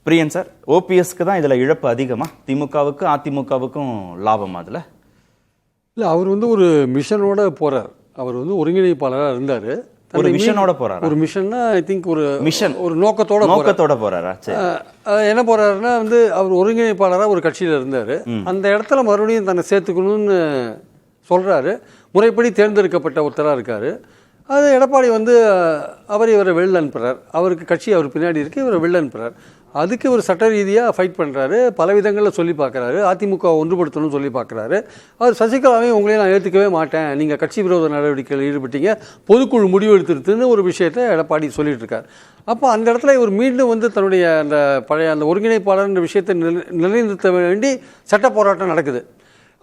பிரியன் sir, ஓபிஎஸ்க்கு தான் இதில் இழப்பு அதிகமா? திமுகவுக்கு அதிமுகவுக்கும் லாபம் அதில்? இல்லை, அவர் வந்து ஒரு மிஷனோட போகிறார். அவர் வந்து ஒருங்கிணைப்பாளராக இருந்தார். ஒரு மிஷனோட போறாரு. ஒரு மிஷன்னா ஐ திங்க் ஒரு மிஷன், ஒரு நோக்கத்தோட போறாரா? என்ன போறாருன்னா வந்து அவர் ஒருங்கிணைப்பாளராக ஒரு கட்சியில் இருந்தார். அந்த இடத்துல மறுபடியும் தன்னை சேர்த்துக்கணும்னு சொல்கிறாரு. முறைப்படி தேர்ந்தெடுக்கப்பட்ட ஒருத்தராக இருக்கார். அது எடப்பாடி வந்து இவரை வெளில அனுப்புகிறார். அவருக்கு கட்சி அவர் பின்னாடி இருக்குது, இவரை வெளில அனுப்புகிறார். அதுக்கு ஒரு சட்ட ரீதியாக ஃபைட் பண்ணுறாரு. பல விதங்களில் சொல்லி பார்க்குறாரு. அதிமுக ஒன்றுபடுத்தணும்னு சொல்லி பார்க்குறாரு. அவர் சசிகலாவையும் உங்களையும் நான் ஏற்றுக்கவே மாட்டேன், நீங்கள் கட்சி விரோத நடவடிக்கையில் ஈடுபட்டீங்க, பொதுக்குழு முடிவு எடுத்துருத்துன்னு ஒரு விஷயத்தை எடப்பாடி சொல்லிட்டு இருக்கார். அப்போ அந்த இடத்துல இவர் மீண்டும் வந்து தன்னுடைய அந்த பழைய அந்த ஒருங்கிணைப்பாளர்ன்ற விஷயத்தை நிலைநிறுத்த வேண்டி சட்ட போராட்டம் நடக்குது.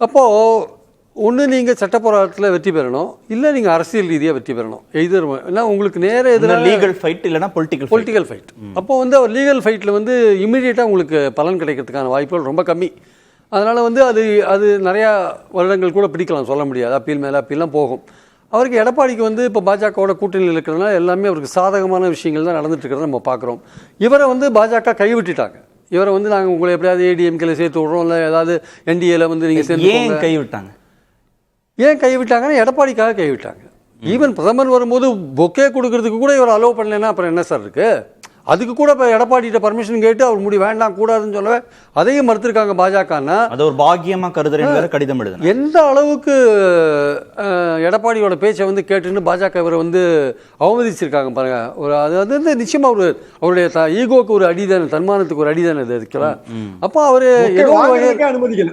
அப்போது ஒன்று நீங்கள் சட்ட போராட்டத்தில் வெற்றி பெறணும், இல்லை நீங்கள் அரசியல் ரீதியாக வெற்றி பெறணும். ஏன்னா உங்களுக்கு நேர எதிராக லீகல் ஃபைட் இல்லைனா பொலிட்டிக்கல் ஃபைட். அப்போ வந்து அவர் லீகல் ஃபைட்டில் வந்து இமீடியட்டாக உங்களுக்கு பலன் கிடைக்கிறதுக்கான வாய்ப்புகள் ரொம்ப கம்மி. அதனால் வந்து அது நிறையா வருடங்கள் கூட பிடிக்கலாம், சொல்ல முடியாது. அப்பீல் மேலே அப்பீல்லாம் போகும். அவருக்கு எடப்பாடிக்கு வந்து இப்போ பாஜகவோட கூட்டணியில் இருக்கிறதுனால எல்லாமே அவருக்கு சாதகமான விஷயங்கள் தான் நடந்துட்டு இருக்கிறத நம்ம பார்க்குறோம். இவரை வந்து பாஜக கைவிட்டுட்டாங்க. இவரை வந்து நாங்கள் உங்களை எப்படியாவது ஏடிஎம்கேல சேர்த்து விட்றோம், இல்லை ஏதாவது என்டிஏல வந்து நீங்கள் சேர்த்து கைவிட்டாங்க. ஏன் கைவிட்டாங்கன்னா எடப்பாடிக்காக கைவிட்டாங்க. ஈவன் பிரதமர் வரும்போது பொக்கே கொடுக்கறதுக்கு கூட இவர் அலோவ் பண்ணலைன்னா அப்புறம் என்ன சார் இருக்கு? அதுக்கு கூட இப்போ எடப்பாடிகிட்ட பர்மிஷன் கேட்டு அவர் முடி வேண்டாம் கூடாதுன்னு சொல்லவே அதையும் மறுத்திருக்காங்க பாஜகன்னா. அது ஒரு பாக்கியமாக கருதுறேன் கடிதம் எழுதுங்க. எந்த அளவுக்கு எடப்பாடியோட பேச்சை வந்து கேட்டுன்னு பாஜக இவரை வந்து அவமதிச்சிருக்காங்க பாருங்க. ஒரு அது வந்து நிச்சயமாக அவருடைய ஈகோக்கு ஒரு அடிதானே, தன்மானத்துக்கு ஒரு அடிதானே இது இருக்கலாம். அப்போ அவர் அனுமதிக்கல,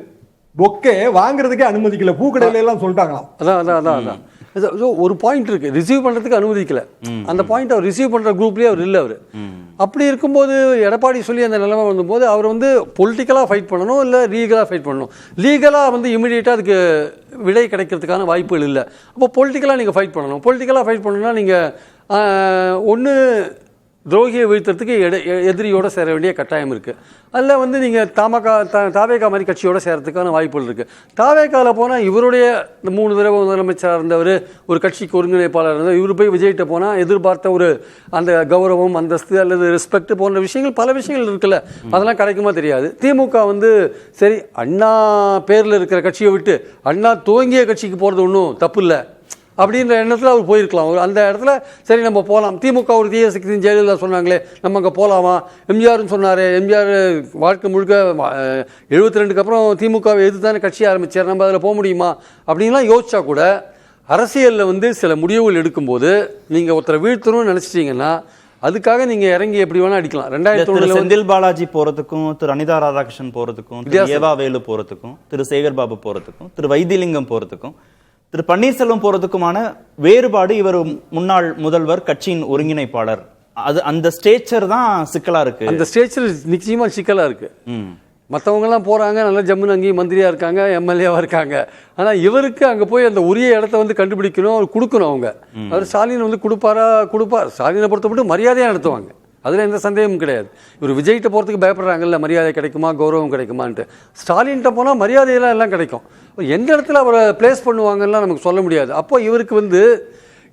பொக்கே வாங்குறதுக்கே அனுமதிக்கல, பூக்கடையில எல்லாம் சொல்லிட்டாங்களாம். அதான் ஒரு பாயிண்ட் இருக்கு, ரிசீவ் பண்றதுக்கு அனுமதிக்கல. அந்த பாயிண்ட் அவர் ரிசீவ் பண்ற குரூப்லயே அவர் இல்லை. அவர் அப்படி இருக்கும்போது எடப்பாடி சொல்லி அந்த நிலைமை வந்தபோது அவர் வந்து பொலிட்டிக்கலாக ஃபைட் பண்ணணும், இல்லை லீகலாக ஃபைட் பண்ணணும். லீகலாக வந்து இமீடியட்டாக அதுக்கு விடை கிடைக்கிறதுக்கான வாய்ப்புகள் இல்லை. அப்போ பொலிட்டிக்கலாக நீங்கள் ஃபைட் பண்ணணும். பொலிட்டிக்கலாக ஃபைட் பண்ணணும்னா நீங்கள் ஒன்று துரோகியை வீழ்த்துறதுக்கு எதிரியோடு சேர வேண்டிய கட்டாயம் இருக்குது. அதில் வந்து நீங்கள் தாவேகா மாதிரி கட்சியோடு சேரத்துக்கான வாய்ப்புகள் இருக்குது. தாவேகாவில் போனால் இவருடைய இந்த 3 தடவை முதலமைச்சராக இருந்தவர், ஒரு கட்சிக்கு ஒருங்கிணைப்பாளர் இருந்தவர், இவர் போய் விஜய்கிட்ட போனால் எதிர்பார்த்த ஒரு அந்த கௌரவம், அந்தஸ்து அல்லது ரெஸ்பெக்ட் போன்ற விஷயங்கள் பல விஷயங்கள் இருக்குல்ல, அதெல்லாம் கிடைக்குமா தெரியாது. திமுக வந்து சரி அண்ணா பேரில் இருக்கிற கட்சியை விட்டு அண்ணா துவங்கிய கட்சிக்கு போகிறது ஒன்றும் தப்பு இல்லை அப்படின்ற எண்ணத்தில் அவர் போயிருக்கலாம். அந்த இடத்துல சரி நம்ம போகலாம். திமுக ஒரு தீய சக்தின்னு ஜெயலலிதா சொன்னாங்களே, நம்ம அங்கே போகலாமா? எம்ஜிஆர்னு சொன்னார். எம்ஜிஆர் வாழ்க்கை முழுக்க 72க்கு அப்புறம் திமுகவை எதிர்த்து தானே கட்சி ஆரம்பித்தார், நம்ம அதில் போக முடியுமா அப்படின்லாம் யோசிச்சா கூட அரசியலில் வந்து சில முடிவுகள் எடுக்கும்போது நீங்கள் ஒருத்தரை வீழ்த்தணும்னு நினச்சிட்டிங்கன்னா அதுக்காக நீங்கள் இறங்கி எப்படி வேணால் அடிக்கலாம். 2001 செந்தில் பாலாஜி போகிறதுக்கும், திரு அனிதா ராதாகிருஷ்ணன் போகிறதுக்கும், ஏவா வேலு போகிறதுக்கும், திரு சேகர் பாபு போகிறதுக்கும், திரு வைத்திலிங்கம் போகிறதுக்கும், திரு பன்னீர்செல்வம் போறதுக்குமான வேறுபாடு, இவர் முன்னாள் முதல்வர், கட்சியின் ஒருங்கிணைப்பாளர், அது அந்த ஸ்டேச்சர் தான் சிக்கலா இருக்கு. அந்த ஸ்டேச்சர் நிச்சயமா சிக்கலா இருக்கு. மற்றவங்கலாம் போறாங்க, நல்லா ஜம்முன்னு அங்கேயும் மந்திரியா இருக்காங்க, எம்எல்ஏவா இருக்காங்க. ஆனால் இவருக்கு அங்கே போய் அந்த உரிய இடத்த வந்து கண்டுபிடிக்கணும், அவர் கொடுக்கணும். அவர் ஸ்டாலின் வந்து கொடுப்பார். ஸ்டாலினை பொறுத்தப்பட்டு மரியாதையாக நடத்துவாங்க, அதில் எந்த சந்தேகமும் கிடையாது. இவர் விஜய்கிட்ட போகிறதுக்கு பயப்படுறாங்கல்ல, மரியாதை கிடைக்குமா கௌரவம் கிடைக்குமான்ட்டு. ஸ்டாலின்கிட்ட போனால் மரியாதையெல்லாம் எல்லாம் கிடைக்கும். எந்த இடத்துல அவரை பிளேஸ் பண்ணுவாங்கலாம் நமக்கு சொல்ல முடியாது. அப்போ இவருக்கு வந்து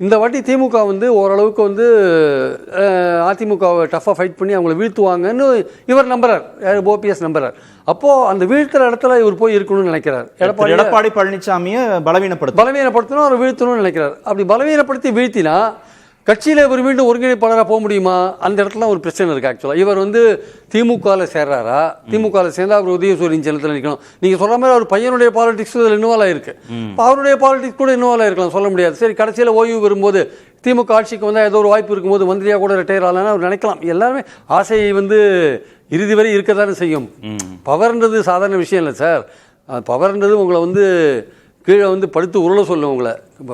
இந்த வாட்டி திமுக வந்து ஓரளவுக்கு வந்து அதிமுகவை டஃபாக ஃபைட் பண்ணி அவங்கள வீழ்த்துவாங்கன்னு இவர் நம்புறார், ஓபிஎஸ் நம்புறார். அப்போது அந்த வீழ்த்துற இடத்துல இவர் போய் இருக்கணும்னு நினைக்கிறார். எடப்பாடி பழனிசாமியை பலவீனப்படுத்தணும், அவர் வீழ்த்தணும்னு நினைக்கிறார். அப்படி பலவீனப்படுத்தி வீழ்த்தினா கட்சியில் இவர் மீண்டும் ஒருங்கிணைப்பாளராக போக முடியுமா? அந்த இடத்துல ஒரு பிரச்சனை இருக்குது. ஆக்சுவலாக இவர் வந்து திமுகவில் சேர்றாரா? திமுகவில் சேர்ந்தா அவர் உதயசூரியன் சின்னத்தில் நிற்கணும். நீங்கள் சொல்கிற மாதிரி அவர் பையனுடைய பாலிடிக்ஸ் இதில் இன்வால்வ் ஆகிருக்கு. இப்போ அவருடைய பாலிடிக்ஸ் கூட இன்வால்வ் ஆகிருக்கலாம், சொல்ல முடியாது. சரி, கடைசியில் ஓய்வு வரும்போது திமுக ஆட்சிக்கு வந்தால் ஏதோ ஒரு வாய்ப்பு இருக்கும்போது மந்திரியாக கூட ரிட்டையர் ஆகலான்னு அவர் நினைக்கலாம். எல்லாருமே ஆசை வந்து இறுதி வரை இருக்க தானே செய்யும். பவர்ன்றது சாதாரண விஷயம் இல்லை சார். பவர்ன்றது உங்களை வந்து கீழே வந்து படுத்து உருள சொல்லணும், உங்களை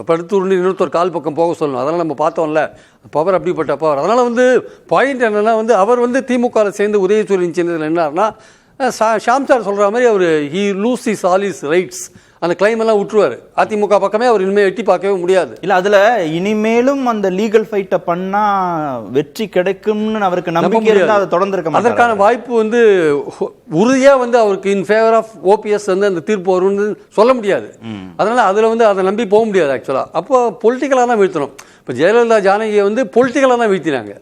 படுத்து உருண்டு இன்னொருத்தர் கால் பக்கம் போக சொல்லணும். அதெல்லாம் நம்ம பார்த்தோம்ல, பவர் அப்படிப்பட்ட பவர். அதனால் வந்து பாயிண்ட் என்னென்னா வந்து அவர் வந்து திமுகவில் சேர்ந்து உதயசூரியன் சேர்ந்ததில் என்னார்னா, ஷாம் சார் சொல்கிற மாதிரி அவர் he lose his all his rights, அந்த கிளைம் எல்லாம் விட்டுருவார். அதிமுக பக்கமே அவர் இனிமேல் எட்டி பார்க்கவே முடியாது. இல்லை, அதில் இனிமேலும் அந்த லீகல் ஃபைட்டை பண்ணால் வெற்றி கிடைக்கும்னு அவருக்கு நம்பிக்கை இருந்தால் அதை தொடர்ந்துருக்க அதற்கான வாய்ப்பு வந்து உறுதியாக வந்து அவருக்கு இன் ஃபேவர் ஆஃப் ஓபிஎஸ் வந்து அந்த தீர்ப்பு வரும்னு சொல்ல முடியாது. அதனால் அதில் வந்து அதை நம்பி போக முடியாது ஆக்சுவலாக. அப்போ பொலிட்டிக்கலாக தான் வீழ்த்தணும். இப்போ ஜெயலலிதா ஜானகியை வந்து பொலிட்டிக்கலாக தான் வீழ்த்தினாங்க,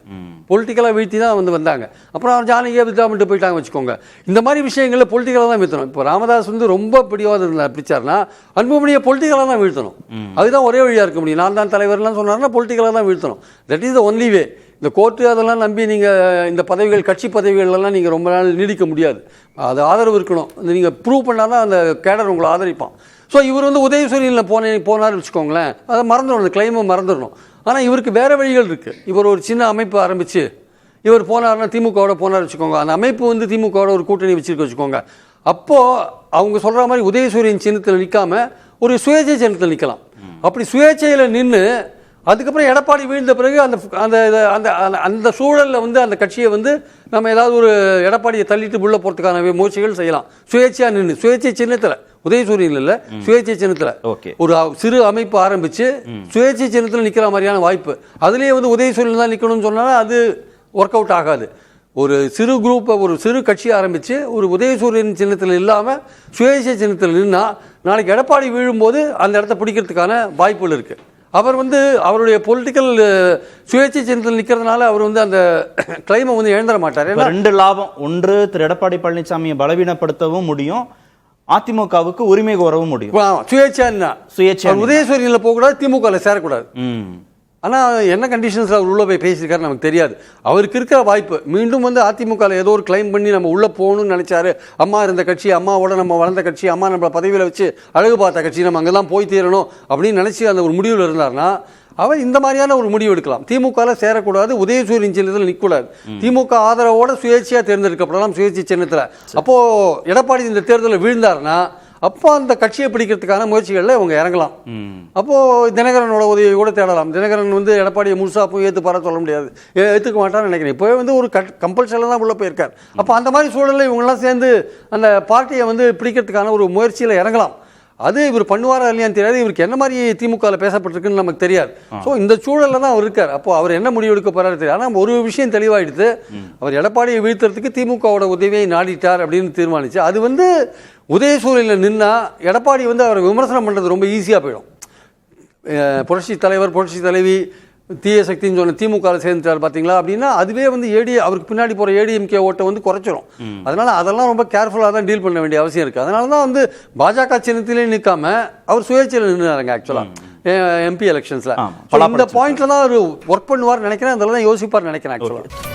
பொலிட்டிக்கலாக வீழ்த்தி தான் வந்தாங்க. அப்புறம் ஜானகியை வித்யாமட்டு போயிட்டாங்க வச்சுக்கோங்க. இந்த மாதிரி விஷயங்களில் பொலிட்டிக்கலாக தான் வீழ்த்தணும். இப்போ ராமதாஸ் வந்து ரொம்ப பிடிவாதம் பிடிச்சார்னா அன்புமணியை பொலிட்டிக்கலாக தான் வீழ்த்தணும். அதுதான் ஒரே வழியாக இருக்க முடியும். நான் தான் தலைவர்லாம் சொன்னார்னா பொலிட்டிக்கலாக தான் வீழ்த்தணும். That is the only way. இந்த கோர்ட்டு அதெல்லாம் நம்பி நீங்கள் இந்த பதவிகள், கட்சி பதவிகள்லாம் நீங்கள் ரொம்ப நாள் நீடிக்க முடியாது. அது ஆதரவு இருக்கணும். நீங்கள் ப்ரூவ் பண்ணால் தான் அந்த கேடர் உங்களை ஆதரிப்பான். ஸோ இவர் வந்து உதயசூரியனில் போனார் வச்சுக்கோங்களேன், அதை மறந்துடணும், அந்த கிளைமை மறந்துடணும். ஆனால் இவருக்கு வேறு வழிகள் இருக்குது. இவர் ஒரு சின்ன அமைப்பு ஆரம்பித்து இவர் போனார்னா திமுகவோட போனார் வச்சுக்கோங்க. அந்த அமைப்பு வந்து திமுகவோட ஒரு கூட்டணி வச்சுருக்க வச்சுக்கோங்க. அப்போது அவங்க சொல்கிற மாதிரி உதயசூரியன் சின்னத்தில் நிற்காமல் ஒரு சுயேட்சை சின்னத்தில் நிற்கலாம். அப்படி சுயேட்சையில் நின்று அதுக்கப்புறம் எடப்பாடி வீழ்ந்த பிறகு அந்த அந்த அந்த அந்த சூழலில் வந்து அந்த கட்சியை வந்து நம்ம ஏதாவது ஒரு எடப்பாடியை தள்ளிட்டு உள்ள போகிறதுக்கான முயற்சிகள் செய்யலாம். சுயேட்சையாக நின்று சுயேட்சை சின்னத்தில், உதயசூரியன் இல்லை, சுயேட்சை சின்னத்தில் ஒரு சிறு அமைப்பு ஆரம்பித்து சுயேட்சை சின்னத்தில் நிற்கிற மாதிரியான வாய்ப்பு. அதுலேயே வந்து உதயசூரியன் தான் நிற்கணும்னு சொன்னாலும் அது ஒர்க் அவுட் ஆகாது. ஒரு சிறு குரூப்பை, ஒரு சிறு கட்சி ஆரம்பித்து ஒரு உதயசூரியன் சின்னத்தில் இல்லாமல் சுயேட்சை சின்னத்தில் நின்னால் நாளைக்கு எடப்பாடி வீழும்போது அந்த இடத்த பிடிக்கிறதுக்கான வாய்ப்புகள் இருக்குது. அவர் வந்து அவருடைய பொலிட்டிக்கல் சுயேட்சை சின்னத்தில் நிற்கிறதுனால அவர் வந்து அந்த கிளைமை வந்து இழந்துட மாட்டார். ரெண்டு லாபம். ஒன்று, திரு எடப்பாடி பழனிசாமியை பலவீனப்படுத்தவும் முடியும், அதிமுகவுக்கு உரிமை கோரவும் முடியும். சுயேட்சை உதயசூரியனில் போகக்கூடாது, திமுகவில் சேரக்கூடாது. ஆனால் என்ன கண்டிஷன்ஸில் அவர் உள்ளே போய் பேசியிருக்காரு நமக்கு தெரியாது. அவருக்கு இருக்கிற வாய்ப்பு மீண்டும் வந்து அதிமுகவில் ஏதோ ஒரு கிளைம் பண்ணி நம்ம உள்ளே போகணும்னு நினச்சாரு. அம்மா இருந்த கட்சி, அம்மாவோட நம்ம வளர்ந்த கட்சி, அம்மா நம்மளை பதவியில் வச்சு அழகு பார்த்த கட்சி, நம்ம அங்கெல்லாம் போய் தீரணும் அப்படின்னு நினச்சி அந்த ஒரு முடிவில் இருந்தார்னா அவர் இந்த மாதிரியான ஒரு முடிவு எடுக்கலாம். திமுகவில் சேரக்கூடாது, உதயசூரியன் சின்னத்தில் நிற்கக்கூடாது, திமுக ஆதரவோட சுயேட்சையாக தேர்ந்தெடுக்கப்படலாம் சுயேட்சை சின்னத்தில். அப்போது எடப்பாடி இந்த தேர்தலில் வீழ்ந்தார்னா அப்போ அந்த கட்சியை பிடிக்கிறதுக்கான முயற்சிகளில் அவங்க இறங்கலாம். அப்போது தினகரனோட உதவியை கூட தேடலாம். தினகரன் வந்து எடப்பாடியை முழுசாப்பும் ஏற்றுப்பார சொல்ல முடியாது, ஏற்றுக்க மாட்டான்னு நினைக்கிறேன். இப்போவே வந்து ஒரு கம்பல்சரியில் தான் உள்ளே போயிருக்கார். அப்போ அந்த மாதிரி சூழலில் இவங்கெல்லாம் சேர்ந்து அந்த பார்ட்டியை வந்து பிடிக்கிறதுக்கான ஒரு முயற்சியில் இறங்கலாம். அது இவர் பண்ணுவாரா இல்லையான்னு தெரியாது. இவருக்கு என்ன மாதிரி திமுகவில் பேசப்பட்டிருக்குன்னு நமக்கு தெரியாது. ஸோ இந்த சூழலில் தான் அவர் இருக்கார். அப்போ அவர் என்ன முடிவு எடுக்க போறாரு தெரியாது. ஆனால் ஒரு விஷயம் தெளிவாயிடுது, அவர் எடப்பாடியை வீழ்த்துறதுக்கு திமுகவோட உதவியை நாடிட்டார் அப்படின்னு தீர்மானிச்சு. அது வந்து உதயசூரியனில் நின்னா எடப்பாடி வந்து அவரை விமர்சனம் பண்ணுறது ரொம்ப ஈஸியாக போயிடும். புரட்சி தலைவர், புரட்சி தலைவி, தீய சக்தின்னு சொன்ன திமுகவில் சேர்ந்துட்டார் பார்த்தீங்களா அப்படின்னா அதுவே வந்து அவருக்கு பின்னாடி போகிற ஏடிஎம்கே ஓட்டை வந்து குறைச்சிரும். அதனால் அதெல்லாம் ரொம்ப கேர்ஃபுல்லாக தான் டீல் பண்ண வேண்டிய அவசியம் இருக்குது. அதனால தான் வந்து பாஜக சின்னத்திலே நிற்காம அவர் சுயேட்சையில் நின்றுறாங்க ஆக்சுவலாக எம்பி எலெக்ஷன்ஸில். இந்த பாயிண்ட்ல தான் அவர் ஒர்க் பண்ணுவார் நினைக்கிறேன், அதெல்லாம் யோசிப்பார் நினைக்கிறேன் ஆக்சுவலாக.